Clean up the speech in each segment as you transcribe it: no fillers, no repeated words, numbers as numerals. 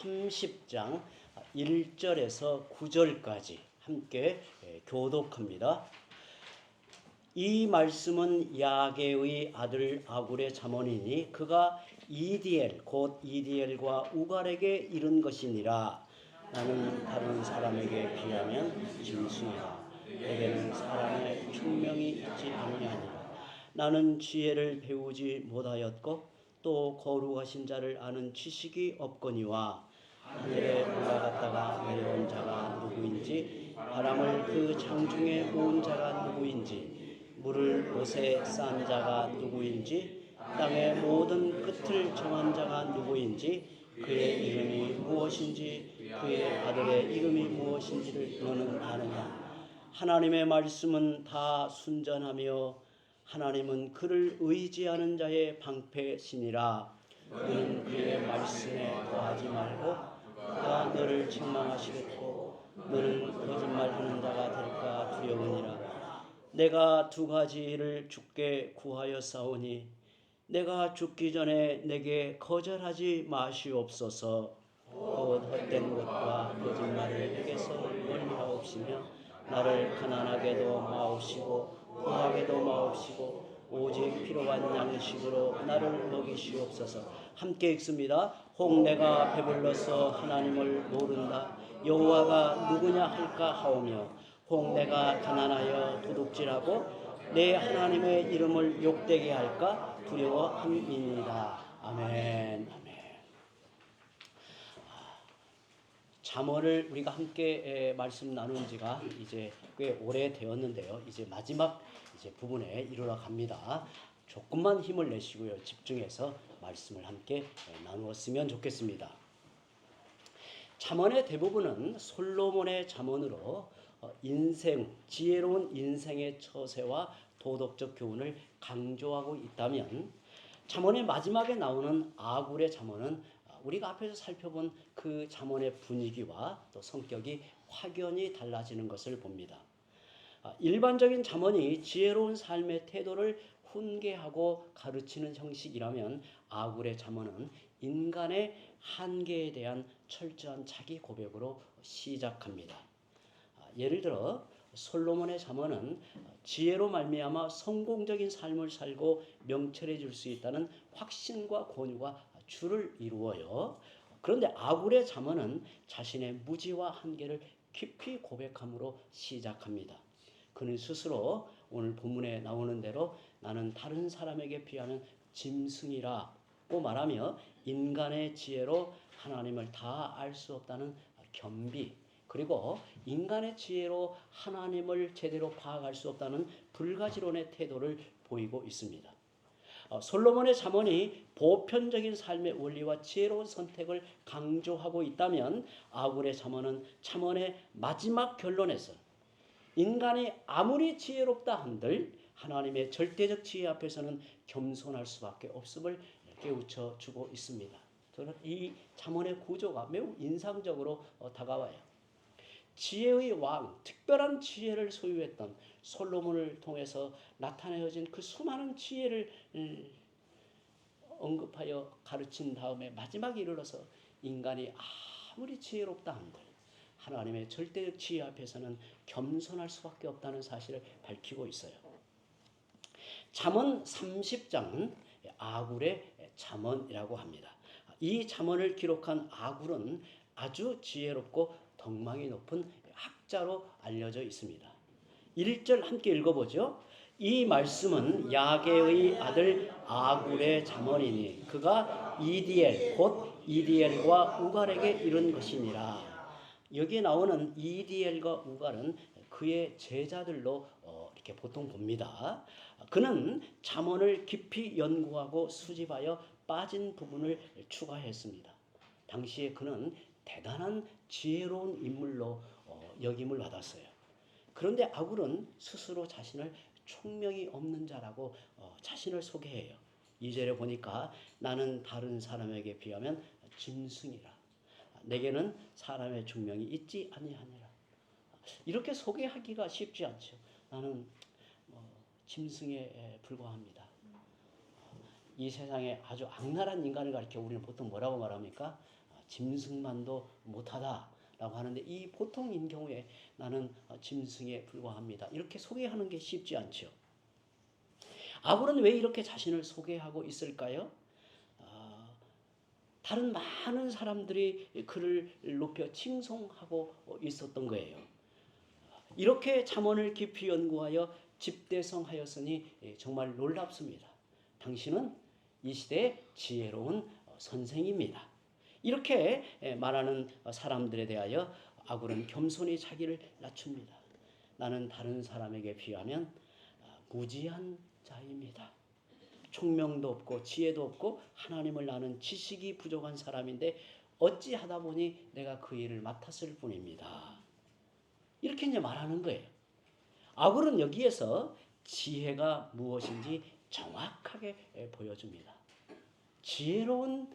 30장 1절에서 9절까지 함께 교독합니다. 이 말씀은 야게의 아들 아굴의 잠언이니 그가 이디엘 곧 이디엘과 우갈에게 이른 것이니라. 나는 다른 사람에게 비하면 짐승이라. 내게는 사람의 총명이 있지 아니하니라. 나는 지혜를 배우지 못하였고 또 거룩하신 자를 아는 지식이 없거니와 하늘에 올라갔다가 내려온 자가 누구인지 바람을 그 장중에 모은 자가 누구인지 물을 옷에 싼 자가 누구인지 땅의 모든 끝을 정한 자가 누구인지 그의 이름이 무엇인지 그의 아들의 이름이 무엇인지를 너는 아느냐. 하나님의 말씀은 다 순전하며 하나님은 그를 의지하는 자의 방패시니라. 너는 그의 말씀에 거하지 말고 그가 너를 책망하시겠고 너는 거짓말하는 자가 될까 두려우니라. 내가 두 가지를 주께 구하였사오니 내가 죽기 전에 내게 거절하지 마시옵소서. 곧 헛된 것과 거짓말을 내게서 멀리하옵시며 나를 가난하게도 마옵시고 구하게도 마옵시고 오직 필요한 양식으로 나를 먹이시옵소서. 함께 읽습니다. 혹 내가 배불러서 하나님을 모른다 여호와가 누구냐 할까 하오며 혹 내가 가난하여 도둑질하고 내 하나님의 이름을 욕되게 할까 두려워함이니이다. 아멘. 아멘. 잠언을 우리가 함께 말씀 나눈 지가 이제 꽤 오래 되었는데요. 이제 마지막 부분에 이르러 갑니다. 조금만 힘을 내시고요. 집중해서 말씀을 함께 나누었으면 좋겠습니다. 잠언의 대부분은 솔로몬의 잠언으로 지혜로운 인생의 처세와 도덕적 교훈을 강조하고 있다면 잠언의 마지막에 나오는 아굴의 잠언은 우리가 앞에서 살펴본 그 잠언의 분위기와 또 성격이 확연히 달라지는 것을 봅니다. 일반적인 잠언이 지혜로운 삶의 태도를 훈계하고 가르치는 형식이라면 아굴의 잠언은 인간의 한계에 대한 철저한 자기 고백으로 시작합니다. 예를 들어 솔로몬의 잠언은 지혜로 말미암아 성공적인 삶을 살고 명철해질 수 있다는 확신과 권유가 주를 이루어요. 그런데 아굴의 잠언은 자신의 무지와 한계를 깊이 고백함으로 시작합니다. 그는 스스로 오늘 본문에 나오는 대로 나는 다른 사람에게 비하는 짐승이라고 말하며 인간의 지혜로 하나님을 다 알 수 없다는 겸비, 그리고 인간의 지혜로 하나님을 제대로 파악할 수 없다는 불가지론의 태도를 보이고 있습니다. 솔로몬의 잠언이 보편적인 삶의 원리와 지혜로운 선택을 강조하고 있다면 아굴의 잠언은 잠언의 마지막 결론에서 인간이 아무리 지혜롭다 한들 하나님의 절대적 지혜 앞에서는 겸손할 수밖에 없음을 깨우쳐 주고 있습니다. 저는 이 잠언의 구조가 매우 인상적으로 다가와요. 지혜의 왕, 특별한 지혜를 소유했던 솔로몬을 통해서 나타내어진 그 수많은 지혜를 언급하여 가르친 다음에 마지막에 이르러서 인간이 아무리 지혜롭다 한들 하나님의 절대적 지혜 앞에서는 겸손할 수밖에 없다는 사실을 밝히고 있어요. 잠언 30장은 아굴의 잠언이라고 합니다. 이 잠언을 기록한 아굴은 아주 지혜롭고 덕망이 높은 학자로 알려져 있습니다. 1절 함께 읽어보죠. 이 말씀은 야게의 아들 아굴의 잠언이니 그가 이디엘 곧 이디엘과 우갈에게 이른 것이니라. 여기에 나오는 이디엘과 우갈은 그의 제자들로 이렇게 보통 봅니다. 그는 잠언을 깊이 연구하고 수집하여 빠진 부분을 추가했습니다. 당시에 그는 대단한 지혜로운 인물로 여김을 받았어요. 그런데 아굴은 스스로 자신을 총명이 없는 자라고 자신을 소개해요. 2절에 보니까 나는 다른 사람에게 비하면 짐승이라. 내게는 사람의 총명이 있지 아니하니라. 이렇게 소개하기가 쉽지 않죠. 나는 짐승에 불과합니다. 이 세상에 아주 악랄한 인간을 가리켜 우리는 보통 뭐라고 말합니까? 짐승만도 못하다라고 하는데 이 보통인 경우에 나는 짐승에 불과합니다. 이렇게 소개하는 게 쉽지 않죠. 아굴은 왜 이렇게 자신을 소개하고 있을까요? 다른 많은 사람들이 그를 높여 칭송하고 있었던 거예요. 이렇게 잠언을 깊이 연구하여 집대성하였으니 정말 놀랍습니다. 당신은 이 시대의 지혜로운 선생입니다. 이렇게 말하는 사람들에 대하여 아굴은 겸손히 자기를 낮춥니다. 나는 다른 사람에게 비하면 무지한 자입니다. 총명도 없고 지혜도 없고 하나님을 아는 지식이 부족한 사람인데 어찌하다 보니 내가 그 일을 맡았을 뿐입니다. 이렇게 이제 말하는 거예요. 아굴은 여기에서 지혜가 무엇인지 정확하게 보여줍니다. 지혜로운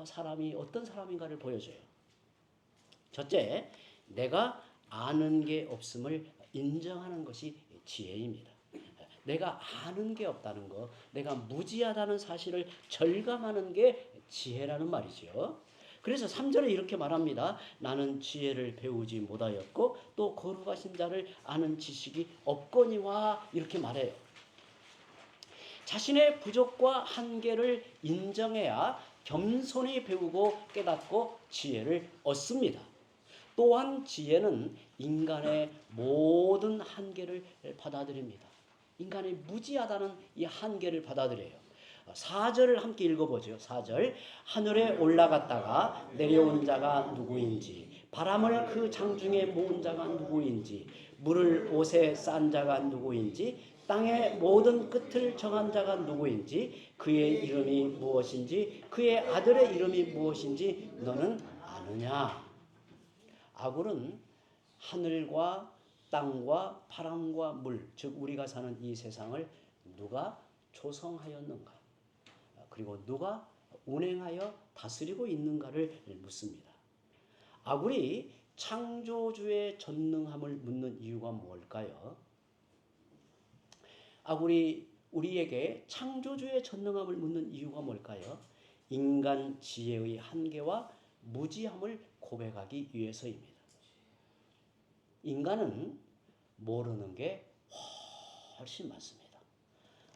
사람이 어떤 사람인가를 보여줘요. 첫째, 내가 아는 게 없음을 인정하는 것이 지혜입니다. 내가 아는 게 없다는 거, 내가 무지하다는 사실을 절감하는 게 지혜라는 말이죠. 그래서 3절에 이렇게 말합니다. 나는 지혜를 배우지 못하였고 또 거룩하신 자를 아는 지식이 없거니와 이렇게 말해요. 자신의 부족과 한계를 인정해야 겸손히 배우고 깨닫고 지혜를 얻습니다. 또한 지혜는 인간의 모든 한계를 받아들입니다. 인간이 무지하다는 이 한계를 받아들여요. 4절을 함께 읽어보죠. 4절 하늘에 올라갔다가 내려온 자가 누구인지 바람을 그 장중에 모은 자가 누구인지 물을 옷에 싼 자가 누구인지 땅의 모든 끝을 정한 자가 누구인지 그의 이름이 무엇인지 그의 아들의 이름이 무엇인지 너는 아느냐. 아굴은 하늘과 땅과 바람과 물, 즉 우리가 사는 이 세상을 누가 조성하였는가? 그리고 누가 운행하여 다스리고 있는가를 묻습니다. 아굴이 창조주의 전능함을 묻는 이유가 뭘까요? 아굴이 우리에게 창조주의 전능함을 묻는 이유가 뭘까요? 인간 지혜의 한계와 무지함을 고백하기 위해서입니다. 인간은 모르는 게 훨씬 많습니다.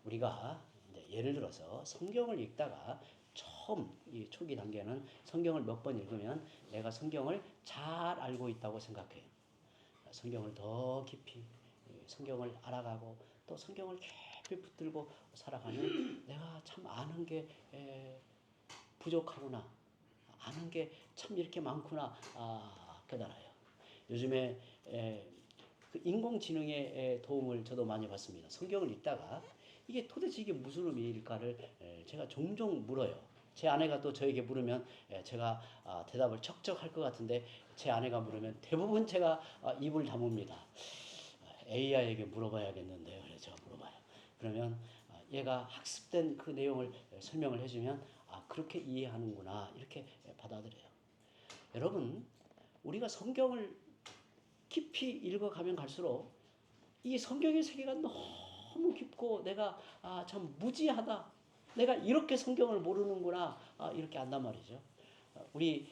우리가 이제 예를 들어서 성경을 읽다가 처음 이 초기 단계는 성경을 몇 번 읽으면 내가 성경을 잘 알고 있다고 생각해요. 성경을 더 깊이 성경을 알아가고 또 성경을 깊이 붙들고 살아가면 내가 참 아는 게 부족하구나. 아는 게 참 이렇게 많구나 깨달아요. 요즘에 그 인공지능의 도움을 저도 많이 받습니다. 성경을 읽다가 이게 도대체 이게 무슨 의미일까를 제가 종종 물어요. 제 아내가 또 저에게 물으면 제가 대답을 척척할 것 같은데 제 아내가 물으면 대부분 제가 입을 다뭅니다. AI에게 물어봐야겠는데요. 그래서 제가 물어봐요. 그러면 얘가 학습된 그 내용을 설명을 해주면 그렇게 이해하는구나 이렇게 받아들여요. 여러분 우리가 성경을 깊이 읽어가면 갈수록 이 성경의 세계가 너무 깊고 내가 참 무지하다. 내가 이렇게 성경을 모르는구나 이렇게 안단 말이죠. 우리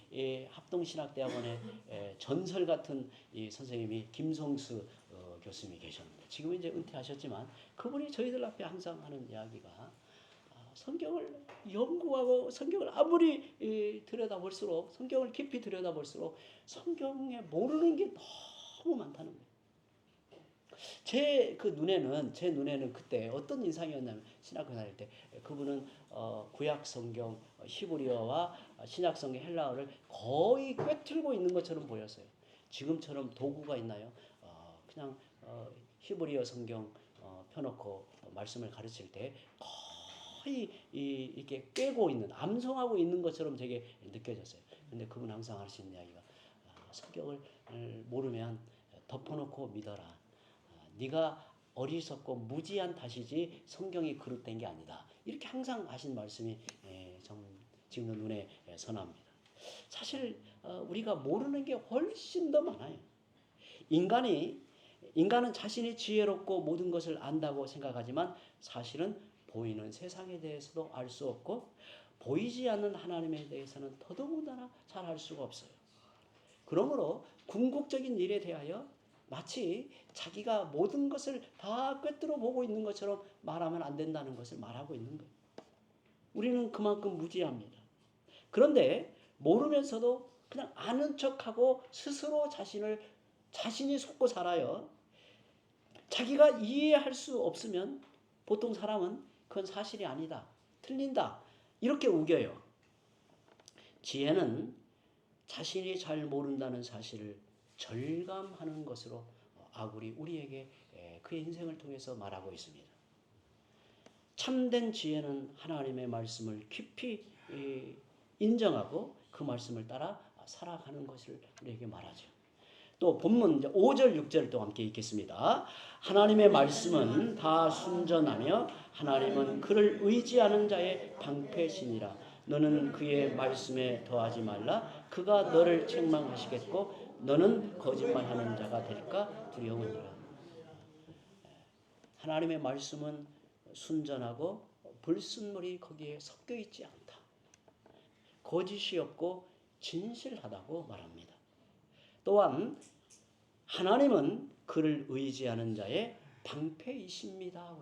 합동신학대학원에 전설 같은 이 선생님이 김성수 교수님이 계셨는데 지금은 이제 은퇴하셨지만 그분이 저희들 앞에 항상 하는 이야기가 성경을 연구하고 성경을 아무리 들여다볼수록 성경을 깊이 들여다볼수록 성경에 모르는 게 너무 많다는 거예요. 제 눈에는 그때 어떤 인상이었냐면 신학교 다닐 때 그분은 구약 성경 히브리어와 신약 성경 헬라어를 거의 꿰뚫고 있는 것처럼 보였어요. 지금처럼 도구가 있나요? 그냥 히브리어 성경 펴놓고 말씀을 가르칠 때 거의 이렇게 꿰고 있는 암송하고 있는 것처럼 되게 느껴졌어요. 근데 그분 항상 하시는 이야기가 성경을 모르면 덮어놓고 믿어라. 네가 어리석고 무지한 탓이지 성경이 그릇된 게 아니다. 이렇게 항상 하신 말씀이 지금도 눈에 선합니다. 사실 우리가 모르는 게 훨씬 더 많아요. 인간은 자신이 지혜롭고 모든 것을 안다고 생각하지만 사실은 보이는 세상에 대해서도 알 수 없고 보이지 않는 하나님에 대해서는 더더군다나 잘 알 수가 없어요. 그러므로 궁극적인 일에 대하여 마치 자기가 모든 것을 다 꿰뚫어 보고 있는 것처럼 말하면 안 된다는 것을 말하고 있는 거예요. 우리는 그만큼 무지합니다. 그런데 모르면서도 그냥 아는 척하고 스스로 자신이 속고 살아요. 자기가 이해할 수 없으면 보통 사람은 그건 사실이 아니다, 틀린다, 이렇게 우겨요. 지혜는 자신이 잘 모른다는 사실을 절감하는 것으로 아굴이 우리에게 그의 인생을 통해서 말하고 있습니다. 참된 지혜는 하나님의 말씀을 깊이 인정하고 그 말씀을 따라 살아가는 것을 우리에게 말하죠. 또 본문 5절 6절을 또 함께 읽겠습니다. 하나님의 말씀은 다 순전하며 하나님은 그를 의지하는 자의 방패시니라. 너는 그의 말씀에 더하지 말라. 그가 너를 책망하시겠고 너는 거짓말하는 자가 될까 두려우니라. 하나님의 말씀은 순전하고 불순물이 거기에 섞여 있지 않다. 거짓이 없고 진실하다고 말합니다. 또한 하나님은 그를 의지하는 자의 방패이십니다.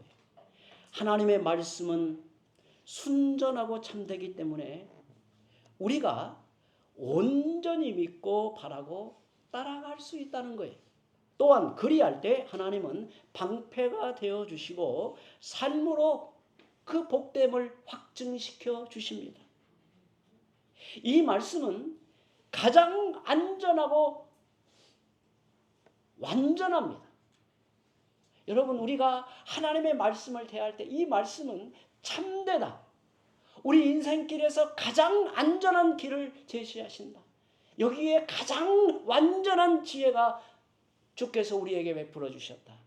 하나님의 말씀은 순전하고 참되기 때문에 우리가 온전히 믿고 바라고 따라갈 수 있다는 거예요. 또한 그리할 때 하나님은 방패가 되어 주시고 삶으로 그 복됨을 확증시켜 주십니다. 이 말씀은 가장 안전하고 완전합니다. 여러분, 우리가 하나님의 말씀을 대할 때 이 말씀은 참되다. 우리 인생길에서 가장 안전한 길을 제시하신다. 여기에 가장 완전한 지혜가 주께서 우리에게 베풀어 주셨다.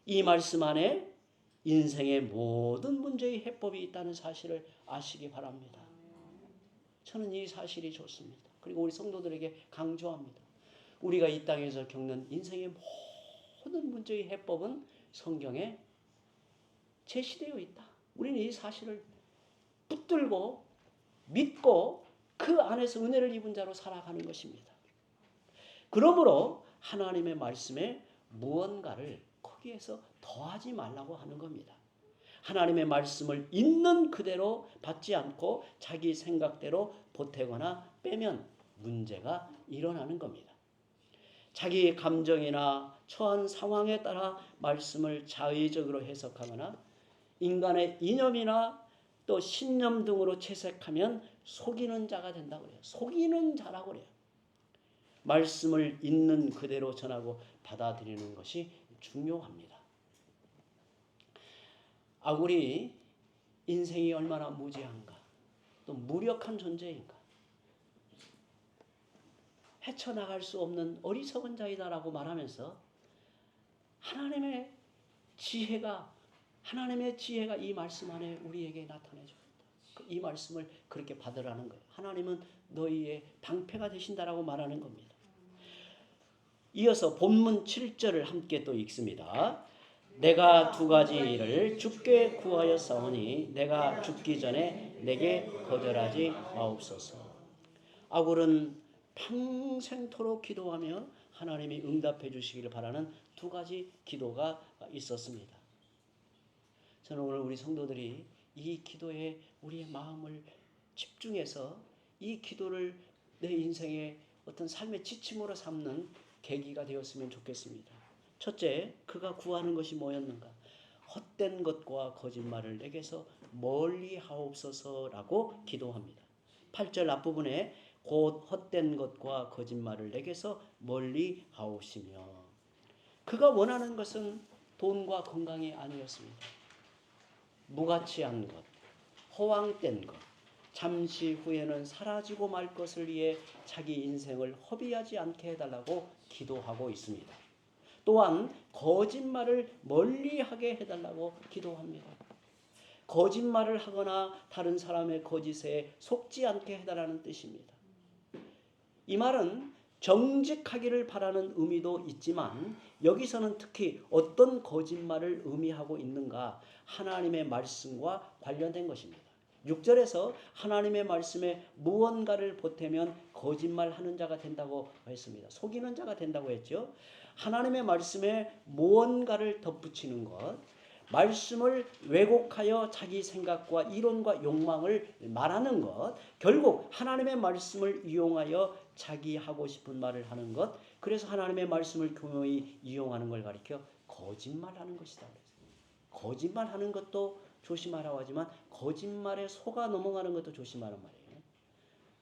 이 말씀 안에 인생의 모든 문제의 해법이 있다는 사실을 아시기 바랍니다. 저는 이 사실이 좋습니다. 그리고 우리 성도들에게 강조합니다. 우리가 이 땅에서 겪는 인생의 모든 문제의 해법은 성경에 제시되어 있다. 우리는 이 사실을 붙들고 믿고 그 안에서 은혜를 입은 자로 살아가는 것입니다. 그러므로 하나님의 말씀에 무언가를 거기에서 더하지 말라고 하는 겁니다. 하나님의 말씀을 있는 그대로 받지 않고 자기 생각대로 보태거나 빼면 문제가 일어나는 겁니다. 자기 감정이나 처한 상황에 따라 말씀을 자의적으로 해석하거나 인간의 이념이나 또 신념 등으로 채색하면 속이는 자가 된다고 그래요. 속이는 자라고 그래요. 말씀을 있는 그대로 전하고 받아들이는 것이 중요합니다. 아굴이 인생이 얼마나 무지한가, 또 무력한 존재인가, 헤쳐나갈 수 없는 어리석은 자이다라고 말하면서 하나님의 지혜가 이 말씀 안에 우리에게 나타내 줍니다. 이 말씀을 그렇게 받으라는 거예요. 하나님은 너희의 방패가 되신다라고 말하는 겁니다. 이어서 본문 7절을 함께 또 읽습니다. 내가 두 가지 일을 주께 구하여 싸우니 내가 죽기 전에 내게 거절하지 마옵소서. 아굴은 평생토록 기도하며 하나님이 응답해 주시기를 바라는 두 가지 기도가 있었습니다. 저는 오늘 우리 성도들이 이 기도에 우리의 마음을 집중해서 이 기도를 내 인생의 어떤 삶의 지침으로 삼는 계기가 되었으면 좋겠습니다. 첫째, 그가 구하는 것이 뭐였는가? 헛된 것과 거짓말을 내게서 멀리 하옵소서라고 기도합니다. 8절 앞부분에 곧 헛된 것과 거짓말을 내게서 멀리 하옵시며, 그가 원하는 것은 돈과 건강이 아니었습니다. 무가치한 것, 허황된 것, 잠시 후에는 사라지고 말 것을 위해 자기 인생을 허비하지 않게 해달라고 기도하고 있습니다. 또한 거짓말을 멀리하게 해달라고 기도합니다. 거짓말을 하거나 다른 사람의 거짓에 속지 않게 해달라는 뜻입니다. 이 말은 정직하기를 바라는 의미도 있지만 여기서는 특히 어떤 거짓말을 의미하고 있는가? 하나님의 말씀과 관련된 것입니다. 6절에서 하나님의 말씀에 무언가를 보태면 거짓말하는 자가 된다고 했습니다. 속이는 자가 된다고 했죠. 하나님의 말씀에 무언가를 덧붙이는 것, 말씀을 왜곡하여 자기 생각과 이론과 욕망을 말하는 것, 결국 하나님의 말씀을 이용하여 자기 하고 싶은 말을 하는 것, 그래서 하나님의 말씀을 교묘히 이용하는 걸 가리켜 거짓말하는 것이다. 거짓말하는 것도 조심하라고 하지만 거짓말에 속아 넘어가는 것도 조심하란 말이에요.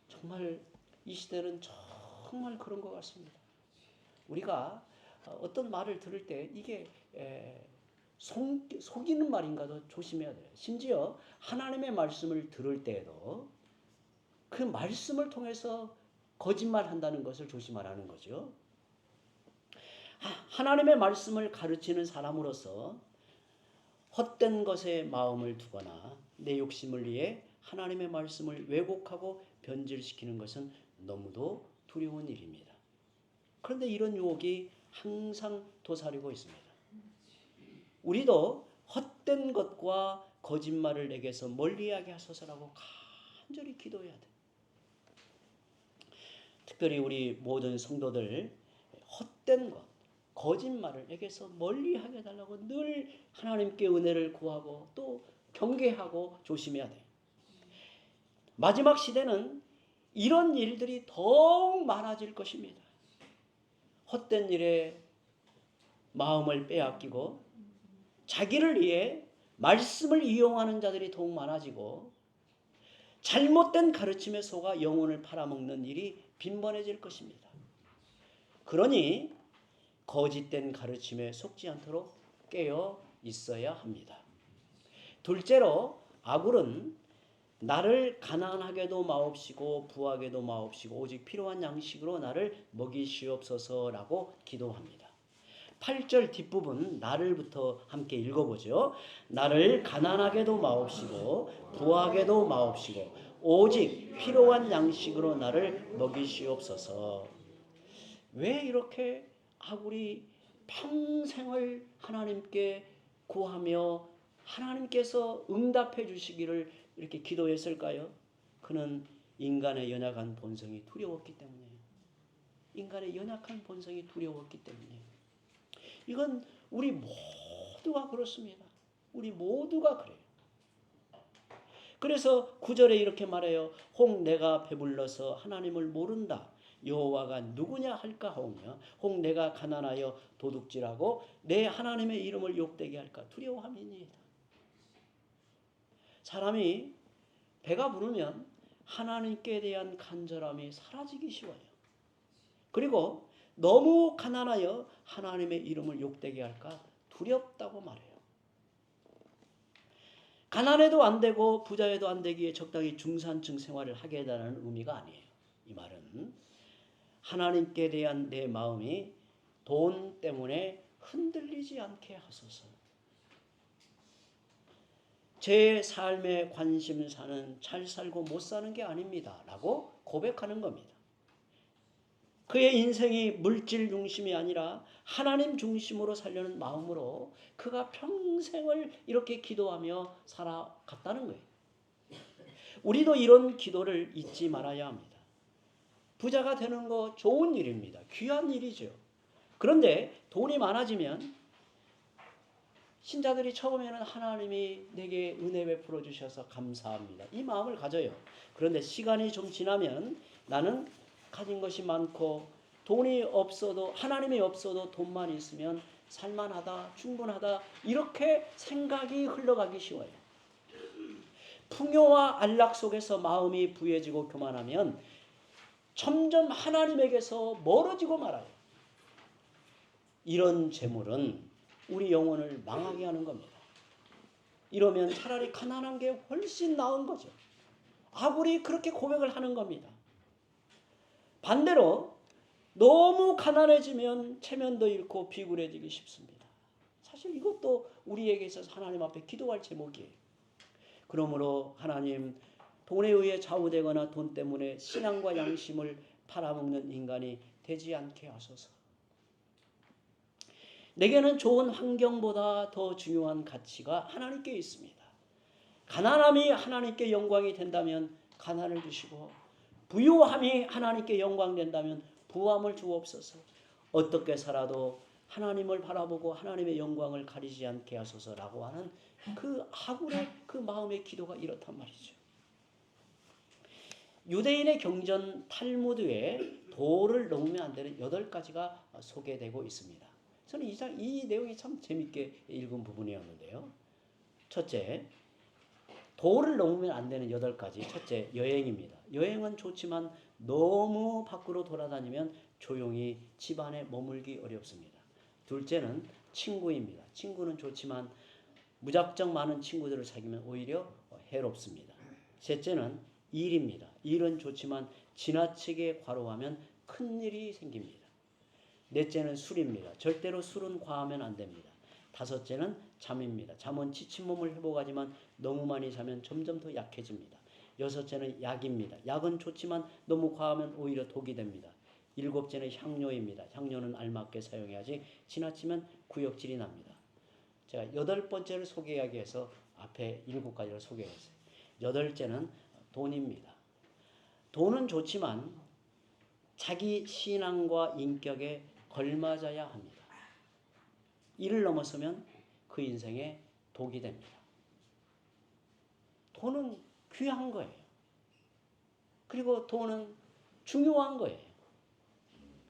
정말 이 시대는 정말 그런 것 같습니다. 우리가 어떤 말을 들을 때 이게 속이는 말인가도 조심해야 돼요. 심지어 하나님의 말씀을 들을 때에도 그 말씀을 통해서 거짓말한다는 것을 조심하라는 거죠. 하나님의 말씀을 가르치는 사람으로서 헛된 것에 마음을 두거나 내 욕심을 위해 하나님의 말씀을 왜곡하고 변질시키는 것은 너무도 두려운 일입니다. 그런데 이런 유혹이 항상 도사리고 있습니다. 우리도 헛된 것과 거짓말을 내게서 멀리하게 하소서라고 간절히 기도해야 돼. 특별히 우리 모든 성도들 헛된 것, 거짓말을 내게서 멀리하게 해달라고 늘 하나님께 은혜를 구하고 또 경계하고 조심해야 돼. 마지막 시대는 이런 일들이 더욱 많아질 것입니다. 헛된 일에 마음을 빼앗기고 자기를 위해 말씀을 이용하는 자들이 더욱 많아지고 잘못된 가르침에 속아 영혼을 팔아먹는 일이 빈번해질 것입니다. 그러니 거짓된 가르침에 속지 않도록 깨어 있어야 합니다. 둘째로 아굴은 나를 가난하게도 마옵시고 부하게도 마옵시고 오직 필요한 양식으로 나를 먹이시옵소서라고 기도합니다. 8절 뒷부분 나를부터 함께 읽어보죠. 나를 가난하게도 마옵시고 부하게도 마옵시고 오직 필요한 양식으로 나를 먹이시옵소서. 왜 이렇게 아굴이 평생을 하나님께 구하며 하나님께서 응답해 주시기를 이렇게 기도했을까요? 그는 인간의 연약한 본성이 두려웠기 때문이에요. 인간의 연약한 본성이 두려웠기 때문이에요. 이건 우리 모두가 그렇습니다. 우리 모두가 그래요. 그래서 9절에 이렇게 말해요. 혹 내가 배불러서 하나님을 모른다. 여호와가 누구냐 할까 하오며 혹 내가 가난하여 도둑질하고 내 하나님의 이름을 욕되게 할까 두려워함이니이다. 사람이 배가 부르면 하나님께 대한 간절함이 사라지기 쉬워요. 그리고 너무 가난하여 하나님의 이름을 욕되게 할까 두렵다고 말해요. 가난해도 안 되고 부자에도 안 되기에 적당히 중산층 생활을 하게 해달라는 의미가 아니에요. 이 말은 하나님께 대한 내 마음이 돈 때문에 흔들리지 않게 하소서. 제 삶의 관심사는 잘 살고 못 사는 게 아닙니다. 라고 고백하는 겁니다. 그의 인생이 물질 중심이 아니라 하나님 중심으로 살려는 마음으로 그가 평생을 이렇게 기도하며 살아갔다는 거예요. 우리도 이런 기도를 잊지 말아야 합니다. 부자가 되는 거 좋은 일입니다. 귀한 일이죠. 그런데 돈이 많아지면 신자들이 처음에는 하나님이 내게 은혜 베풀어 주셔서 감사합니다. 이 마음을 가져요. 그런데 시간이 좀 지나면 나는 가진 것이 많고 돈이 없어도 하나님이 없어도 돈만 있으면 살만하다, 충분하다 이렇게 생각이 흘러가기 쉬워요. 풍요와 안락 속에서 마음이 부해지고 교만하면 점점 하나님에게서 멀어지고 말아요. 이런 재물은 우리 영혼을 망하게 하는 겁니다. 이러면 차라리 가난한 게 훨씬 나은 거죠. 아굴이 그렇게 고백을 하는 겁니다. 반대로 너무 가난해지면 체면도 잃고 비굴해지기 쉽습니다. 사실 이것도 우리에게 있어서 하나님 앞에 기도할 제목이에요. 그러므로 하나님 돈에 의해 좌우되거나 돈 때문에 신앙과 양심을 팔아먹는 인간이 되지 않게 하소서. 내게는 좋은 환경보다 더 중요한 가치가 하나님께 있습니다. 가난함이 하나님께 영광이 된다면 가난을 주시고 부유함이 하나님께 영광 된다면 부함을 주옵소서. 어떻게 살아도 하나님을 바라보고 하나님의 영광을 가리지 않게 하소서라고 하는 그 아굴의 그 마음의 기도가 이렇단 말이죠. 유대인의 경전 탈무드에 도를 넘으면 안 되는 8가지가 소개되고 있습니다. 저는 이 내용이 참 재밌게 읽은 부분이었는데요. 첫째, 도를 넘으면 안 되는 8가지. 첫째, 여행입니다. 여행은 좋지만 너무 밖으로 돌아다니면 조용히 집안에 머물기 어렵습니다. 둘째는 친구입니다. 친구는 좋지만 무작정 많은 친구들을 사귀면 오히려 해롭습니다. 셋째는 일입니다. 일은 좋지만 지나치게 과로하면 큰일이 생깁니다. 넷째는 술입니다. 절대로 술은 과하면 안 됩니다. 다섯째는 잠입니다. 잠은 지친 몸을 회복하지만 너무 많이 자면 점점 더 약해집니다. 여섯째는 약입니다. 약은 좋지만 너무 과하면 오히려 독이 됩니다. 일곱째는 향료입니다. 향료는 알맞게 사용해야지 지나치면 구역질이 납니다. 제가 8번째를 소개하기 위해서 앞에 7가지를 소개했어요. 8째는 돈입니다. 돈은 좋지만 자기 신앙과 인격에 걸맞아야 합니다. 이를 넘어서면 그 인생에 독이 됩니다. 돈은 귀한 거예요. 그리고 돈은 중요한 거예요.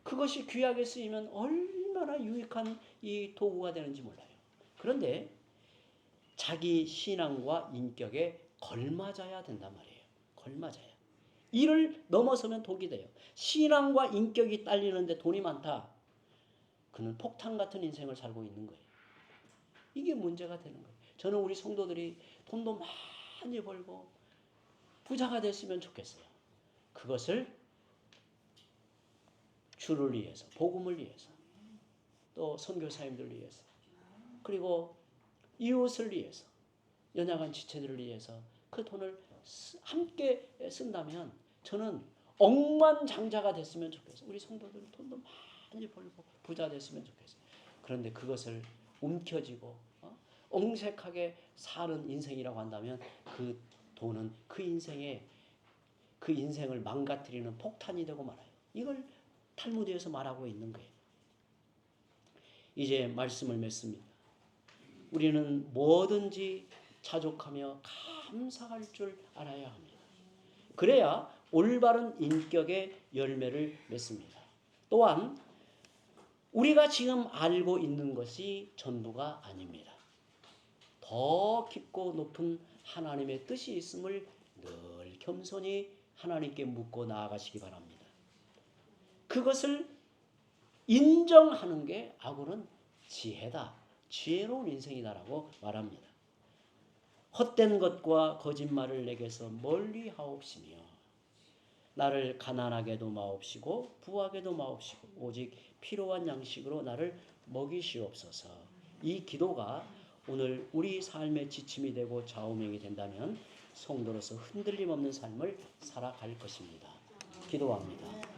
그것이 귀하게 쓰이면 얼마나 유익한 이 도구가 되는지 몰라요. 그런데 자기 신앙과 인격에 걸맞아야 된단 말이에요. 걸맞아야. 이를 넘어서면 독이 돼요. 신앙과 인격이 딸리는데 돈이 많다. 그는 폭탄 같은 인생을 살고 있는 거예요. 이게 문제가 되는 거예요. 저는 우리 성도들이 돈도 많이 벌고 부자가 됐으면 좋겠어요. 그것을 주를 위해서, 복음을 위해서, 또 선교사님들을 위해서, 그리고 이웃을 위해서, 연약한 지체들을 위해서 그 돈을 함께 쓴다면 저는 억만장자가 됐으면 좋겠어요. 우리 성도들이 돈도 많이 벌고 부자 됐으면 좋겠어요. 그런데 그것을 움켜쥐고 옹색하게 사는 인생이라고 한다면 그 돈은 그 인생을 망가뜨리는 폭탄이 되고 말아요. 이걸 탈무드에서 말하고 있는 거예요. 이제 말씀을 맺습니다. 우리는 뭐든지 자족하며 감사할 줄 알아야 합니다. 그래야 올바른 인격의 열매를 맺습니다. 또한 우리가 지금 알고 있는 것이 전부가 아닙니다. 더 깊고 높은 하나님의 뜻이 있음을 늘 겸손히 하나님께 묻고 나아가시기 바랍니다. 그것을 인정하는 게 아굴은 지혜다, 지혜로운 인생이다라고 말합니다. 헛된 것과 거짓말을 내게서 멀리 하옵시며 나를 가난하게도 마옵시고 부하게도 마옵시고 오직 필요한 양식으로 나를 먹이시옵소서. 이 기도가 오늘 우리 삶의 지침이 되고 좌우명이 된다면 성도로서 흔들림 없는 삶을 살아갈 것입니다. 기도합니다.